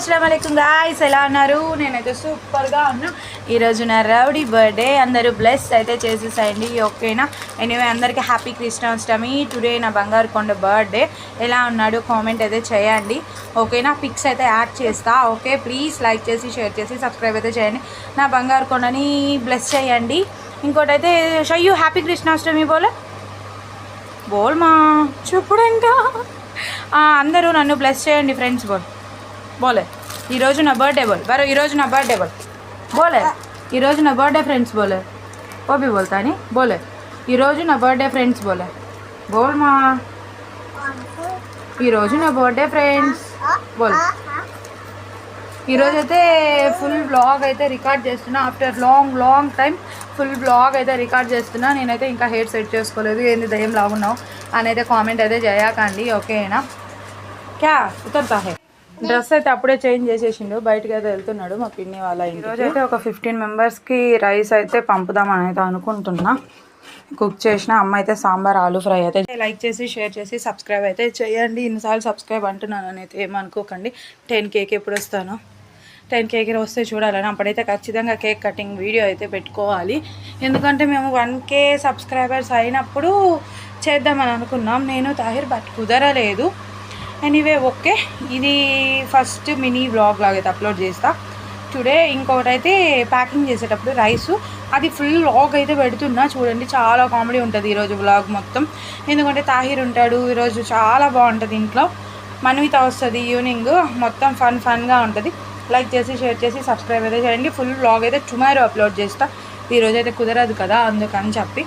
అస్సలాము అలైకుం గాయ్స్, ఎలా ఉన్నారు? నేనైతే సూపర్గా ఉన్నా. ఈరోజు నా రౌడీ బర్త్డే. అందరూ బ్లెస్ అయితే చేసేసేయండి, ఓకేనా? ఎనీవే అందరికీ హ్యాపీ కృష్ణాష్టమి. టుడే నా బంగారు కొండ బర్త్డే. ఎలా ఉన్నాడు కామెంట్ అయితే చేయండి, ఓకేనా? పిక్స్ అయితే యాడ్ చేస్తా, ఓకే? ప్లీజ్ లైక్ చేసి షేర్ చేసి సబ్స్క్రైబ్ అయితే చేయండి. నా బంగారు కొండని బ్లెస్ చేయండి. ఇంకోటి అయితే షయ్యూ హ్యాపీ కృష్ణాష్టమి బోల్ మా చెప్పుడు ఇంకా అందరూ నన్ను బ్లెస్ చేయండి ఫ్రెండ్స్ బోలే. ఈరోజు నా బర్త్డే ఈరోజు నా బర్త్డే బోలే. ఈరోజు నా బర్త్డే ఫ్రెండ్స్ బోలే. वो भी बोलता नहीं बोले ఈరోజు నా బర్త్డే ఫ్రెండ్స్ బోల్ మా. ఈరోజు నా బర్త్డే ఫ్రెండ్స్ బోల్. ఈరోజు అయితే ఫుల్ బ్లాగ్ అయితే రికార్డ్ చేస్తున్నా. After long time full blog అయితే రికార్డ్ చేస్తున్నా. నేనైతే ఇంకా హెయిర్ సెట్ చేసుకోలేదు. ఏంది దయ్యం లాగున్నావు అని అయితే కామెంట్ అయితే చేయకండి, ఓకేనా? క్యా ఉతర్తా హే. డ్రెస్ అయితే అప్పుడే చేంజ్ చేసేసిండు, బయటకు అయితే వెళ్తున్నాడు మా పిన్ని వాళ్ళ ఇంటికి. ఈరోజు అయితే ఒక 15 మెంబర్స్కి రైస్ అయితే పంపుదామని అయితే అనుకుంటున్నా. కుక్ చేసిన అమ్మ అయితే సాంబార్ ఆలూ ఫ్రై అయితే. లైక్ చేసి షేర్ చేసి సబ్స్క్రైబ్ అయితే చేయండి. ఇన్నిసార్లు సబ్స్క్రైబ్ అంటున్నాను అని అయితే ఏమనుకోకండి. 10Kకి ఎప్పుడు వస్తాను, 10Kకి వస్తే చూడాలని. అప్పుడైతే ఖచ్చితంగా కేక్ కటింగ్ వీడియో అయితే పెట్టుకోవాలి. ఎందుకంటే మేము 1K సబ్స్క్రైబర్స్ అయినప్పుడు చేద్దామని అనుకున్నాం నేను తాహిర్, బట్ కుదరలేదు. ఎనీవే ఓకే, ఇది ఫస్ట్ మినీ వ్లాగ్ లాగైతే అప్లోడ్ చేస్తా టుడే. ఇంకొకటి అయితే ప్యాకింగ్ చేసేటప్పుడు రైసు అది ఫుల్ వ్లాగ్ అయితే పెడుతున్నా చూడండి. చాలా కామెడీ ఉంటుంది ఈరోజు వ్లాగ్ మొత్తం. ఎందుకంటే తాహిర్ ఉంటాడు ఈరోజు, చాలా బాగుంటుంది ఇంట్లో. మన్విత వస్తుంది ఈవినింగ్. మొత్తం ఫన్గా ఉంటుంది. లైక్ చేసి షేర్ చేసి సబ్స్క్రైబ్ అయితే చేయండి. ఫుల్ వ్లాగ్ అయితే టుమారో అప్లోడ్ చేస్తా. ఈరోజు అయితే కుదరదు కదా, అందుకని చెప్పి